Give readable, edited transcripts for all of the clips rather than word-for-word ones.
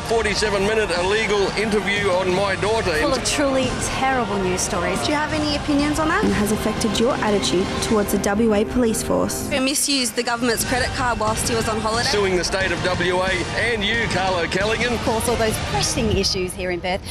47-minute illegal interview on my daughter. Full of truly terrible news stories. Do you have any opinions on that? And has affected your attitude towards the WA police force. Who misused the government's credit card whilst he was on holiday. Suing the state of WA and you, Carlo Callaghan. Of course, all those pressing issues here in Perth.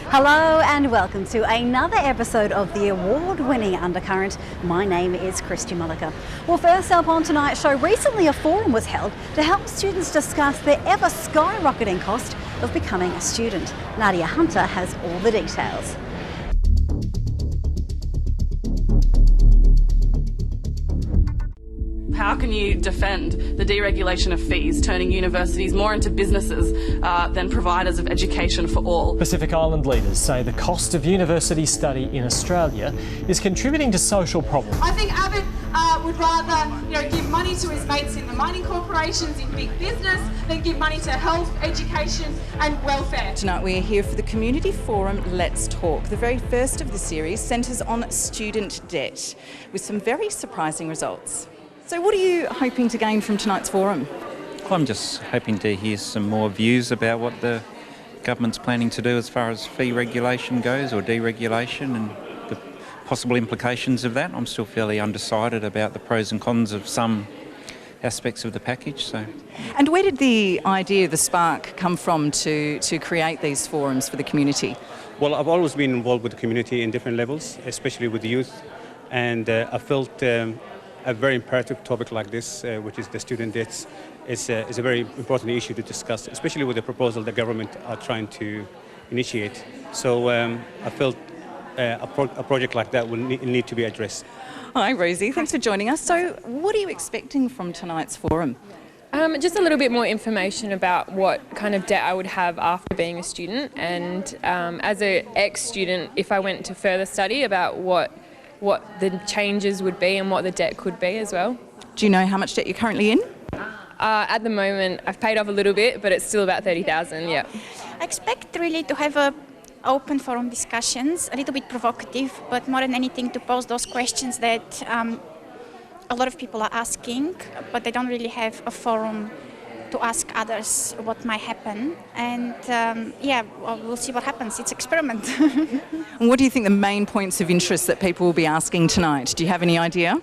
Hello and welcome to another episode of the award-winning Undercurrent. My name is Kristy Mollica. Well, first up on tonight's show, recently a forum was held to help students discuss the ever-skyrocketing cost of becoming a student. Nadia Hunter has all the details. How can you defend the deregulation of fees, turning universities more into businesses than providers of education for all? Pacific Island leaders say the cost of university study in Australia is contributing to social problems. I think Abbott would rather, give money to his mates in the mining corporations in big business than give money to health, education and welfare. Tonight we are here for the community forum Let's Talk. The very first of the series centres on student debt, with some very surprising results. So what are you hoping to gain from tonight's forum? Well, I'm just hoping to hear some more views about what the government's planning to do as far as fee regulation goes, or deregulation, and the possible implications of that. I'm still fairly undecided about the pros and cons of some aspects of the package. So. And where did the idea, the spark, come from to create these forums for the community? Well, I've always been involved with the community in different levels, especially with the youth, and I felt a very imperative topic like this, which is the student debts, is a very important issue to discuss, especially with the proposal the government are trying to initiate. So I felt a project like that will need to be addressed. Hi Rosie, thanks for joining us. So what are you expecting from tonight's forum? Just a little bit more information about what kind of debt I would have after being a student, and as an ex-student, if I went to further study, about what the changes would be and what the debt could be as well. Do you know how much debt you're currently in? At the moment, I've paid off a little bit, but it's still about 30,000, yeah. I expect really to have open forum discussions, a little bit provocative, but more than anything to pose those questions that a lot of people are asking, but they don't really have a forum to ask others what might happen. And we'll see what happens. It's an experiment. And what do you think the main points of interest that people will be asking tonight? Do you have any idea?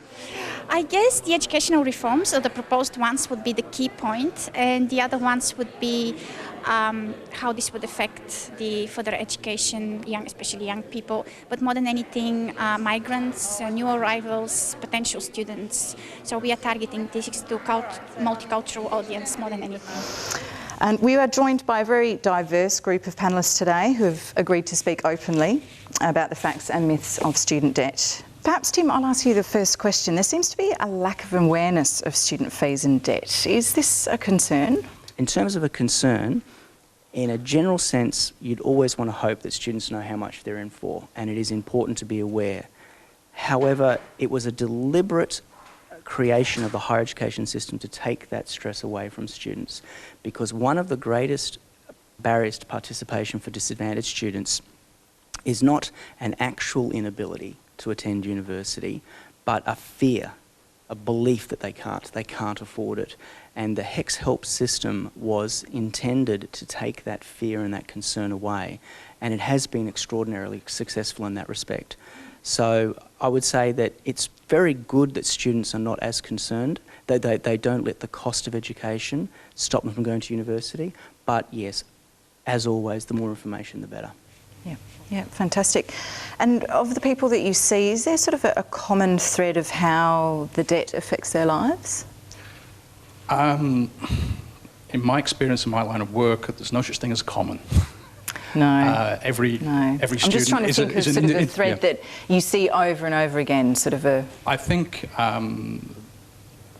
I guess the educational reforms, or the proposed ones, would be the key point, and the other ones would be how this would affect the further education, especially young people, but more than anything, migrants, new arrivals, potential students. So we are targeting this to multicultural audience more than anything. And we are joined by a very diverse group of panellists today who have agreed to speak openly about the facts and myths of student debt. Perhaps, Tim, I'll ask you the first question. There seems to be a lack of awareness of student fees and debt. Is this a concern? In terms of a concern, in a general sense, you'd always want to hope that students know how much they're in for, and it is important to be aware. However, it was a deliberate creation of the higher education system to take that stress away from students, because one of the greatest barriers to participation for disadvantaged students is not an actual inability to attend university, but a fear, a belief that they can't afford it. And the HECS Help system was intended to take that fear and that concern away, and it has been extraordinarily successful in that respect. So I would say that it's very good that students are not as concerned, that they don't let the cost of education stop them from going to university. But yes, as always, the more information the better. Yeah, fantastic. And of the people that you see, is there sort of a common thread of how the debt affects their lives? In my experience in my line of work, there's no such thing as common. No. Every student I'm just trying to think of sort of a thread that you see over and over again, sort of a... I think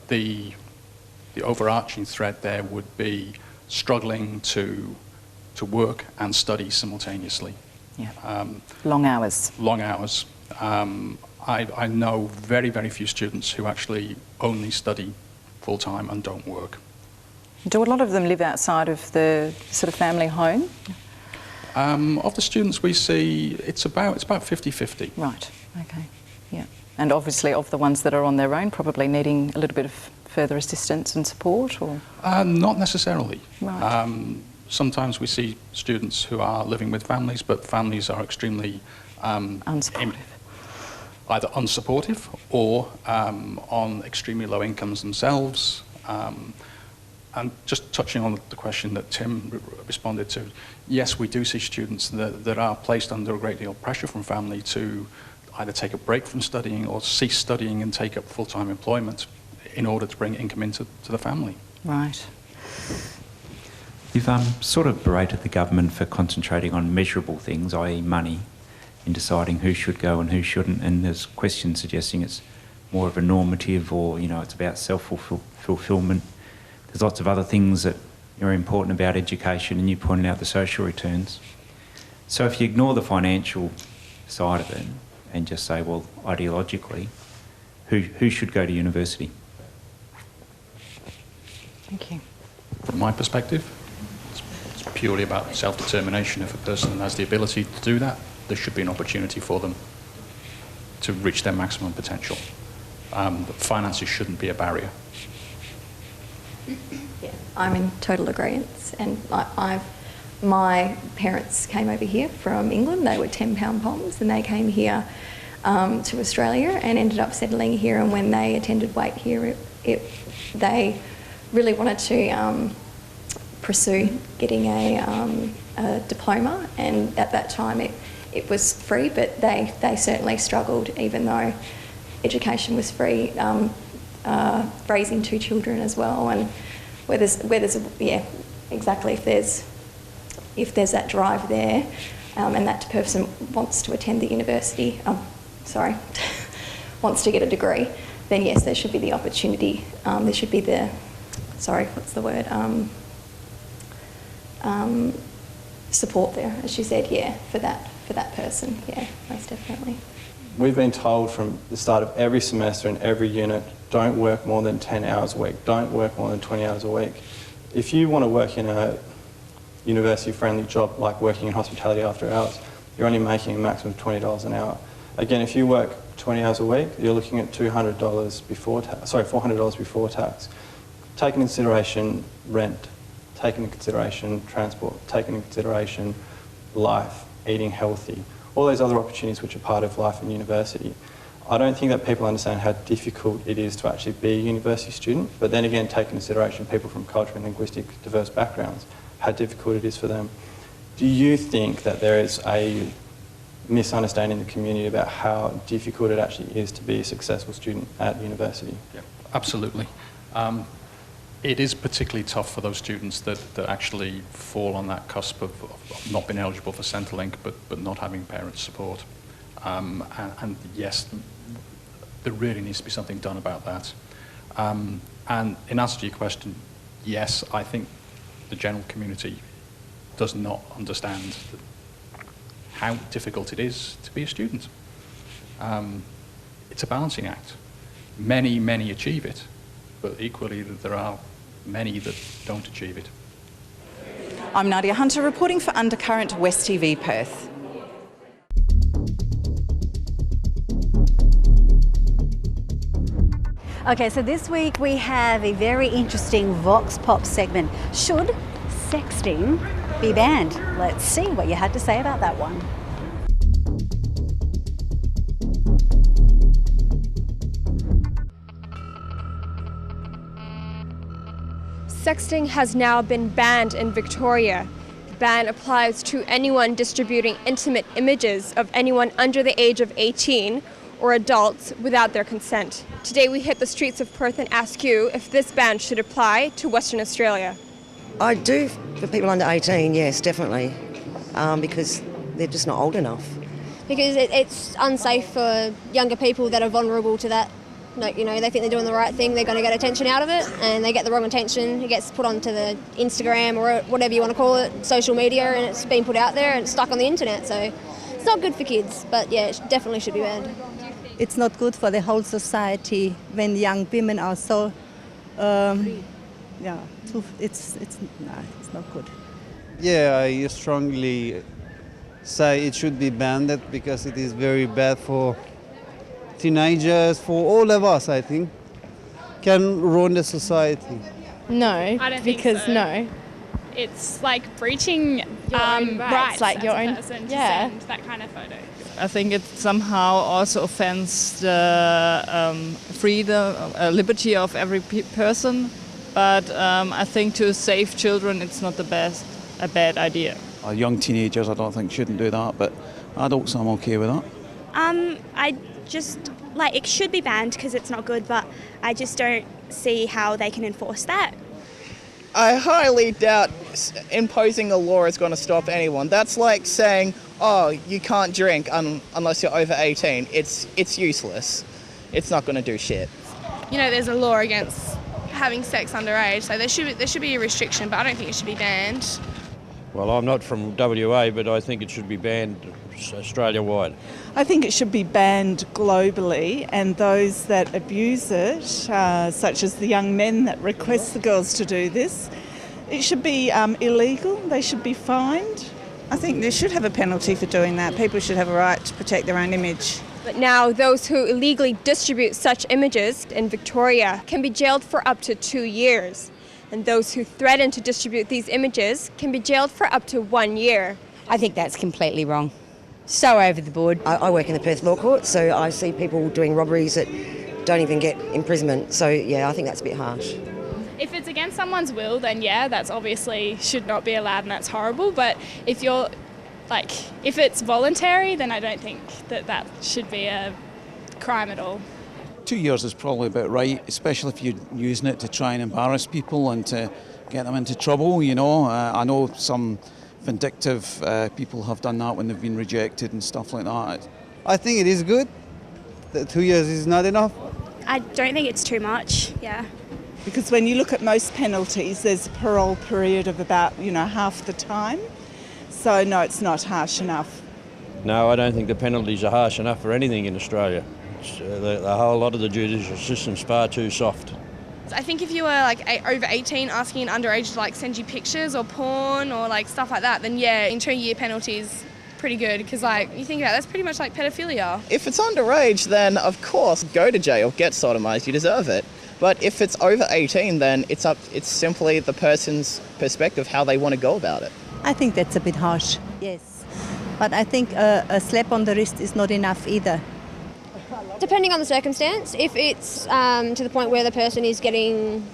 the overarching thread there would be struggling to work and study simultaneously. Yeah. Long hours. Long hours. I know very, very few students who actually only study full-time and don't work. Do a lot of them live outside of the sort of family home? Of the students we see, it's about 50-50. Right, okay, yeah. And obviously of the ones that are on their own, probably needing a little bit of further assistance and support, or? Not necessarily. Right. Sometimes we see students who are living with families, but families are extremely unsupportive. Either unsupportive or on extremely low incomes themselves. And just touching on the question that Tim responded to, yes, we do see students that are placed under a great deal of pressure from family to either take a break from studying or cease studying and take up full-time employment in order to bring income into the family. Right. You've sort of berated the government for concentrating on measurable things, i.e. money, in deciding who should go and who shouldn't, and there's questions suggesting it's more of a normative or, you know, it's about self-fulfillment. There's lots of other things that are important about education, and you pointed out the social returns. So if you ignore the financial side of it and just say, well, ideologically, who should go to university? Thank you. From my perspective, it's purely about self-determination. If a person has the ability to do that, there should be an opportunity for them to reach their maximum potential. But finances shouldn't be a barrier. Yeah, I'm in total agreement. And my parents came over here from England. They were 10-pound poms, and they came here to Australia and ended up settling here. And when they attended WAIT here, they really wanted to pursue getting a diploma. And at that time, it was free, but they certainly struggled, even though education was free. Raising 2 children as well, and where there's yeah, exactly, if there's that drive there, and that person wants to attend the university, wants to get a degree, then yes, there should be the opportunity. There should be the, support there, as you said, yeah, for that person, yeah, most definitely. We've been told from the start of every semester in every unit, don't work more than 10 hours a week, don't work more than 20 hours a week. If you want to work in a university-friendly job like working in hospitality after hours, you're only making a maximum of $20 an hour. Again, if you work 20 hours a week, you're looking at $400 before tax. Take into consideration rent, take into consideration transport, take into consideration life, eating healthy, all those other opportunities which are part of life in university. I don't think that people understand how difficult it is to actually be a university student, but then again, take into consideration people from culturally and linguistic diverse backgrounds, how difficult it is for them. Do you think that there is a misunderstanding in the community about how difficult it actually is to be a successful student at university? Yeah, absolutely. It is particularly tough for those students that actually fall on that cusp of not being eligible for Centrelink, but not having parent support. And yes, there really needs to be something done about that. And in answer to your question, yes, I think the general community does not understand how difficult it is to be a student. It's a balancing act. Many achieve it, but equally there are many that don't achieve it. I'm Nadia Hunter reporting for Undercurrent West TV Perth. Okay, so this week we have a very interesting Vox Pop segment. Should sexting be banned? Let's see what you had to say about that one. Sexting has now been banned in Victoria. The ban applies to anyone distributing intimate images of anyone under the age of 18 or adults without their consent. Today we hit the streets of Perth and ask you if this ban should apply to Western Australia. I do for people under 18, yes, definitely, because they're just not old enough. Because it's unsafe for younger people that are vulnerable to that. No, you know, they think they're doing the right thing, they're going to get attention out of it, and they get the wrong attention. It gets put onto the Instagram or whatever you want to call it, social media, and it's been put out there and it's stuck on the internet. So it's not good for kids, but yeah, it definitely should be banned. It's not good for the whole society when young women are so, it's not good. Yeah, I strongly say it should be banned because it is very bad for teenagers, for all of us, I think. can ruin the society. No, I don't think because so. no. It's like breaching Your own rights like as your a own person, to yeah. send that kind of photo. I think it somehow also offends the freedom, liberty of every person. But I think to save children, it's not a bad idea. Young teenagers, I don't think shouldn't do that, but adults, I'm okay with that. I just, like, it should be banned because it's not good, but I just don't see how they can enforce that. I highly doubt imposing a law is going to stop anyone. That's like saying, oh, you can't drink unless you're over 18. It's useless. It's not going to do shit. You know, there's a law against having sex underage, so there should be a restriction, but I don't think it should be banned. Well, I'm not from WA, but I think it should be banned Australia-wide. I think it should be banned globally, and those that abuse it, such as the young men that request the girls to do this, it should be illegal. They should be fined. I think they should have a penalty for doing that. People should have a right to protect their own image. But now those who illegally distribute such images in Victoria can be jailed for up to 2 years. And those who threaten to distribute these images can be jailed for up to 1 year. I think that's completely wrong. So over the board. I work in the Perth Law Court, so I see people doing robberies that don't even get imprisonment. So, yeah, I think that's a bit harsh. If it's against someone's will, then yeah, that's obviously should not be allowed and that's horrible. But if you're, like, if it's voluntary, then I don't think that should be a crime at all. 2 years is probably about right, especially if you're using it to try and embarrass people and to get them into trouble, you know. I know some vindictive people have done that when they've been rejected and stuff like that. I think it is good. The 2 years is not enough. I don't think it's too much, yeah. Because when you look at most penalties, there's a parole period of about, half the time. So no, it's not harsh enough. No, I don't think the penalties are harsh enough for anything in Australia. The whole lot of the judicial system's far too soft. I think if you were over 18 asking an underage to send you pictures or porn or stuff like that, then yeah, in 2 year penalty is pretty good because you think about it, that's pretty much like pedophilia. If it's underage, then of course go to jail, get sodomized, you deserve it. But if it's over 18, then it's simply the person's perspective how they want to go about it. I think that's a bit harsh, yes. But I think a slap on the wrist is not enough either. Depending on the circumstance, if it's to the point where the person is getting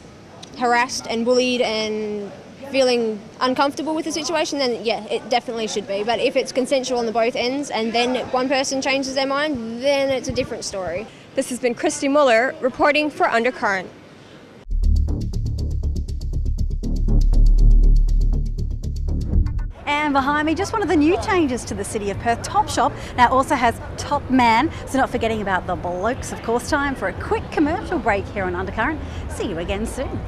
harassed and bullied and feeling uncomfortable with the situation, then yeah, it definitely should be. But if it's consensual on the both ends and then one person changes their mind, then it's a different story. This has been Christy Muller reporting for Undercurrent. And behind me, just one of the new changes to the City of Perth Topshop now also has Top Man. So not forgetting about the blokes, of course. Time for a quick commercial break here on Undercurrent. See you again soon.